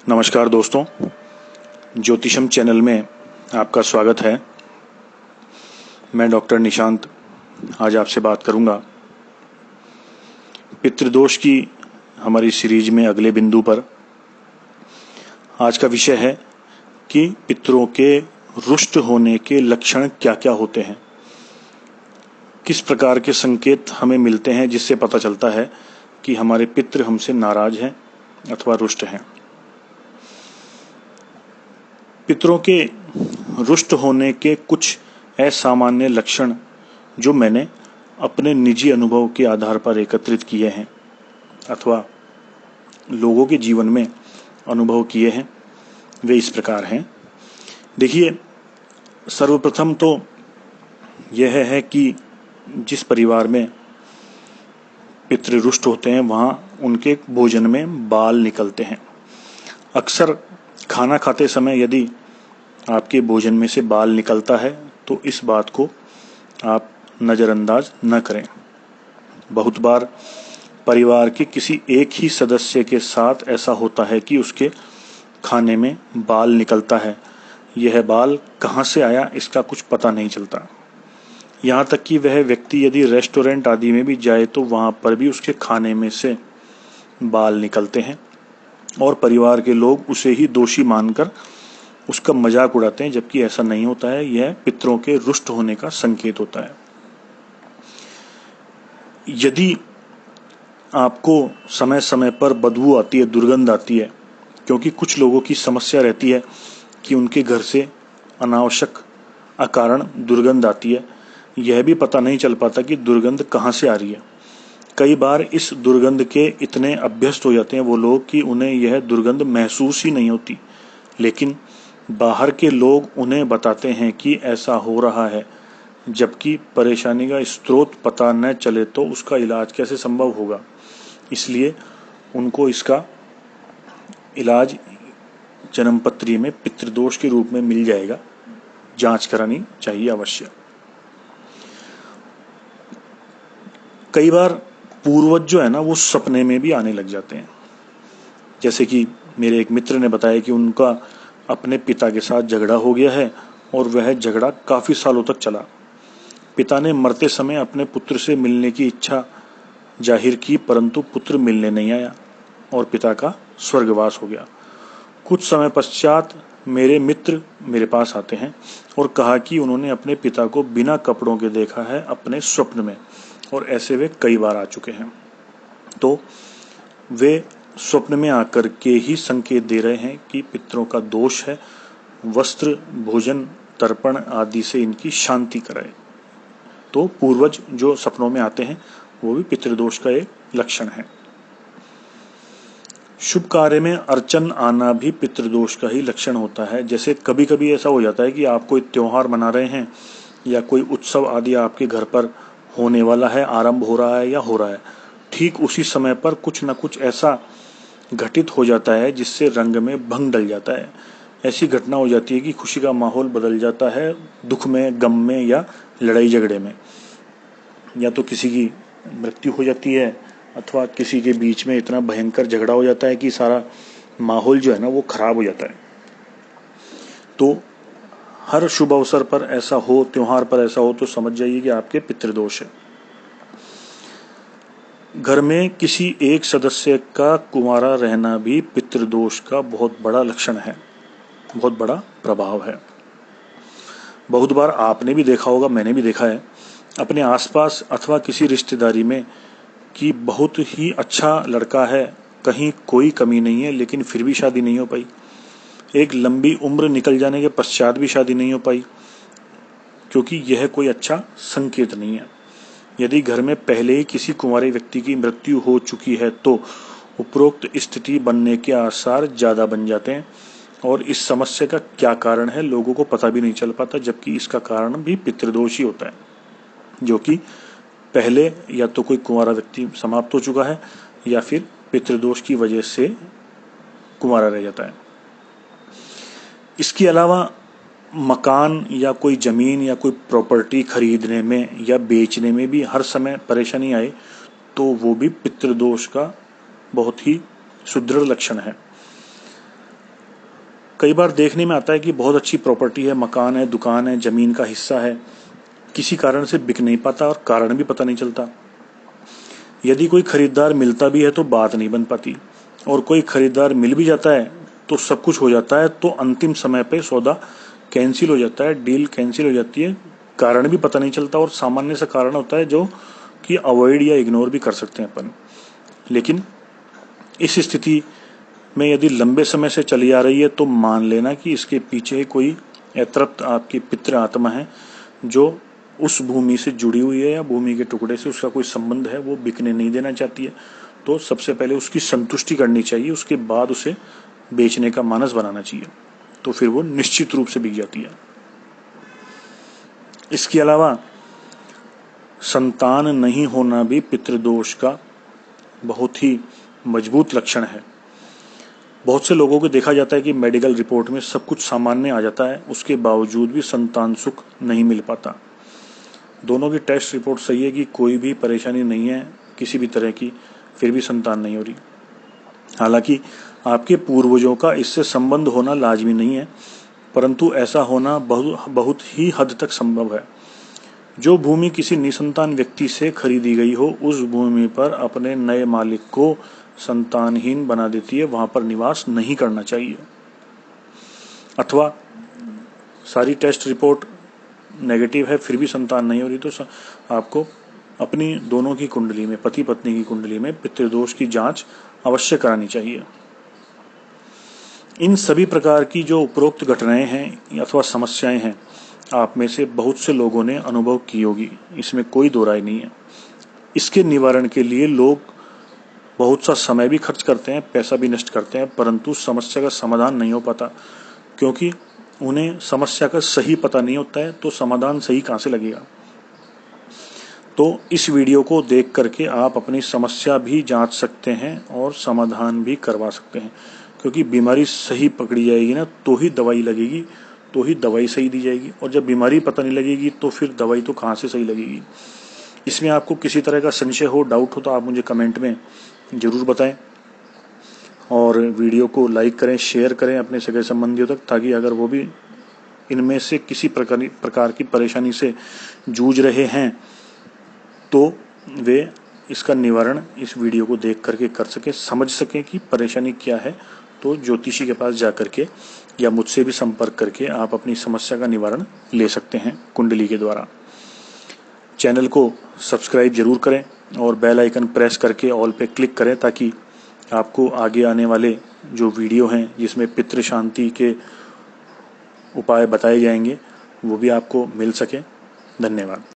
नमस्कार दोस्तों, ज्योतिषम चैनल में आपका स्वागत है। मैं डॉक्टर निशांत आज आपसे बात करूंगा पितृदोष की हमारी सीरीज में अगले बिंदु पर। आज का विषय है कि पितरों के रुष्ट होने के लक्षण क्या क्या होते हैं, किस प्रकार के संकेत हमें मिलते हैं जिससे पता चलता है कि हमारे पितृ हमसे नाराज हैं अथवा रुष्ट हैं। पितरों के रुष्ट होने के कुछ असामान्य लक्षण जो मैंने अपने निजी अनुभव के आधार पर एकत्रित किए हैं अथवा लोगों के जीवन में अनुभव किए हैं, वे इस प्रकार हैं। देखिए, सर्वप्रथम तो यह है कि जिस परिवार में पितृ रुष्ट होते हैं वहाँ उनके भोजन में बाल निकलते हैं। अक्सर खाना खाते समय यदि आपके भोजन में से बाल निकलता है तो इस बात को आप नज़रअंदाज न करें। बहुत बार परिवार के किसी एक ही सदस्य के साथ ऐसा होता है कि उसके खाने में बाल निकलता है। यह बाल कहाँ से आया इसका कुछ पता नहीं चलता। यहाँ तक कि वह व्यक्ति यदि रेस्टोरेंट आदि में भी जाए तो वहाँ पर भी उसके खाने में से बाल निकलते हैं और परिवार के लोग उसे ही दोषी मानकर उसका मजाक उड़ाते हैं, जबकि ऐसा नहीं होता है। यह पितरों के रुष्ट होने का संकेत होता है। यदि आपको समय समय पर बदबू आती है, दुर्गंध आती है, क्योंकि कुछ लोगों की समस्या रहती है कि उनके घर से अनावश्यक अकारण दुर्गंध आती है, यह भी पता नहीं चल पाता कि दुर्गंध कहाँ से आ रही है। कई बार इस दुर्गंध के इतने अभ्यस्त हो जाते हैं वो लोग कि उन्हें यह दुर्गंध महसूस ही नहीं होती, लेकिन बाहर के लोग उन्हें बताते हैं कि ऐसा हो रहा है। जबकि परेशानी का स्रोत पता न चले तो उसका इलाज कैसे संभव होगा। इसलिए उनको इसका इलाज जन्मपत्री में पितृदोष के रूप में मिल जाएगा। जांच करानी चाहिए अवश्य। कई बार पूर्वज जो है ना वो सपने में भी आने लग जाते हैं। जैसे कि मेरे एक मित्र ने बताया कि उनका अपने पिता के साथ झगड़ा हो गया है और वह झगड़ा काफी सालों तक चला। पिता ने मरते समय अपने पुत्र से मिलने की इच्छा जाहिर की, परंतु पुत्र मिलने नहीं आया और पिता का स्वर्गवास हो गया। कुछ समय पश्चात मेरे मित्र मेरे पास आते हैं और कहा कि उन्होंने अपने पिता को बिना कपड़ों के देखा है अपने स्वप्न में, और ऐसे वे कई बार आ चुके हैं। तो वे स्वप्न में आकर के ही संकेत दे रहे हैं कि पितरों का दोष है, वस्त्र भोजन तर्पण आदि से इनकी शांति कराए। तो पूर्वज जो सपनों में आते हैं वो भी पितृदोष का एक लक्षण है। शुभ कार्य में अर्चन आना भी पितृदोष का ही लक्षण होता है। जैसे कभी कभी ऐसा हो जाता है कि आप कोई त्योहार मना रहे हैं या कोई उत्सव आदि आपके घर पर होने वाला है, आरंभ हो रहा है या हो रहा है, ठीक उसी समय पर कुछ न कुछ ऐसा घटित हो जाता है जिससे रंग में भंग डल जाता है। ऐसी घटना हो जाती है कि खुशी का माहौल बदल जाता है दुख में, गम में या लड़ाई झगड़े में। या तो किसी की मृत्यु हो जाती है अथवा किसी के बीच में इतना भयंकर झगड़ा हो जाता है कि सारा माहौल जो है ना वो खराब हो जाता है। तो हर शुभ अवसर पर ऐसा हो, त्योहार पर ऐसा हो, तो समझ जाइए कि आपके पितृदोष है। घर में किसी एक सदस्य का कुंवारा रहना भी पितृदोष का बहुत बड़ा लक्षण है, बहुत बड़ा प्रभाव है। बहुत बार आपने भी देखा होगा, मैंने भी देखा है अपने आसपास अथवा किसी रिश्तेदारी में कि बहुत ही अच्छा लड़का है, कहीं कोई कमी नहीं है, लेकिन फिर भी शादी नहीं हो पाई। एक लंबी उम्र निकल जाने के पश्चात भी शादी नहीं हो पाई, क्योंकि यह कोई अच्छा संकेत नहीं है। यदि घर में पहले ही किसी कुंवारे व्यक्ति की मृत्यु हो चुकी है तो उपरोक्त स्थिति बनने के आसार ज्यादा बन जाते हैं, और इस समस्या का क्या कारण है लोगों को पता भी नहीं चल पाता, जबकि इसका कारण भी पितृदोष ही होता है, जो कि पहले या तो कोई कुंवारा व्यक्ति समाप्त हो चुका है या फिर पितृदोष की वजह से कुंवारा रह जाता है। इसके अलावा मकान या कोई जमीन या कोई प्रॉपर्टी खरीदने में या बेचने में भी हर समय परेशानी आए तो वो भी पितृदोष का बहुत ही सुदृढ़ लक्षण है। कई बार देखने में आता है कि बहुत अच्छी प्रॉपर्टी है, मकान है, दुकान है, जमीन का हिस्सा है, किसी कारण से बिक नहीं पाता और कारण भी पता नहीं चलता। यदि कोई खरीदार मिलता भी है तो बात नहीं बन पाती, और कोई खरीदार मिल भी जाता है तो सब कुछ हो जाता है, तो अंतिम समय पे सौदा कैंसिल हो जाता है, डील कैंसिल हो जाती है, कारण भी पता नहीं चलता। और सामान्य सा कारण होता है जो कि अवॉइड या इग्नोर भी कर सकते हैं अपन। लेकिन इस स्थिति में यदि लंबे समय से चली आ रही है तो मान लेना कि इसके पीछे कोई अतृप्त आपकी पितृ आत्मा है जो उस भूमि से जुड़ी हुई है या भूमि के टुकड़े से उसका कोई संबंध है, वो बिकने नहीं देना चाहती है। तो सबसे पहले उसकी संतुष्टि करनी चाहिए, उसके बाद उसे बेचने का मानस बनाना चाहिए, तो फिर वो निश्चित रूप से बिक जाती है। इसके अलावा संतान नहीं होना भी पितृदोष का बहुत ही मजबूत लक्षण है। बहुत से लोगों को देखा जाता है कि मेडिकल रिपोर्ट में सब कुछ सामान्य आ जाता है, उसके बावजूद भी संतान सुख नहीं मिल पाता। दोनों की टेस्ट रिपोर्ट सही है कि कोई भी परेशानी नहीं है किसी भी तरह की, फिर भी संतान नहीं हो रही। हालांकि आपके पूर्वजों का इससे संबंध होना लाजमी नहीं है, परंतु ऐसा होना बहुत ही हद तक संभव है। जो भूमि किसी निसंतान व्यक्ति से खरीदी गई हो, उस भूमि पर अपने नए मालिक को संतानहीन बना देती है, वहां पर निवास नहीं करना चाहिए। अथवा सारी टेस्ट रिपोर्ट नेगेटिव है फिर भी संतान नहीं हो रही, तो आपको अपनी दोनों की कुंडली में, पति पत्नी की कुंडली में पितृदोष की जांच अवश्य करानी चाहिए। इन सभी प्रकार की जो उपरोक्त घटनाएं हैं अथवा समस्याएं हैं, आप में से बहुत से लोगों ने अनुभव की होगी, इसमें कोई दो राय नहीं है। इसके निवारण के लिए लोग बहुत सा समय भी खर्च करते हैं, पैसा भी नष्ट करते हैं, परंतु समस्या का समाधान नहीं हो पाता, क्योंकि उन्हें समस्या का सही पता नहीं होता है, तो समाधान सही कहां से लगेगा। तो इस वीडियो को देख करके आप अपनी समस्या भी जांच सकते हैं और समाधान भी करवा सकते हैं, क्योंकि बीमारी सही पकड़ी जाएगी ना तो ही दवाई लगेगी, तो ही दवाई सही दी जाएगी। और जब बीमारी पता नहीं लगेगी तो फिर दवाई तो कहाँ से सही लगेगी। इसमें आपको किसी तरह का संशय हो, डाउट हो, तो आप मुझे कमेंट में जरूर बताएं, और वीडियो को लाइक करें, शेयर करें अपने सगे संबंधियों तक, ताकि अगर वो भी इनमें से किसी प्रकार की परेशानी से जूझ रहे हैं तो वे इसका निवारण इस वीडियो को देख करके कर सके, समझ सकें कि परेशानी क्या है। तो ज्योतिषी के पास जा करके या मुझसे भी संपर्क करके आप अपनी समस्या का निवारण ले सकते हैं कुंडली के द्वारा। चैनल को सब्सक्राइब जरूर करें और बेल आइकन प्रेस करके ऑल पे क्लिक करें, ताकि आपको आगे आने वाले जो वीडियो हैं जिसमें पितृ शांति के उपाय बताए जाएंगे वो भी आपको मिल सके। धन्यवाद।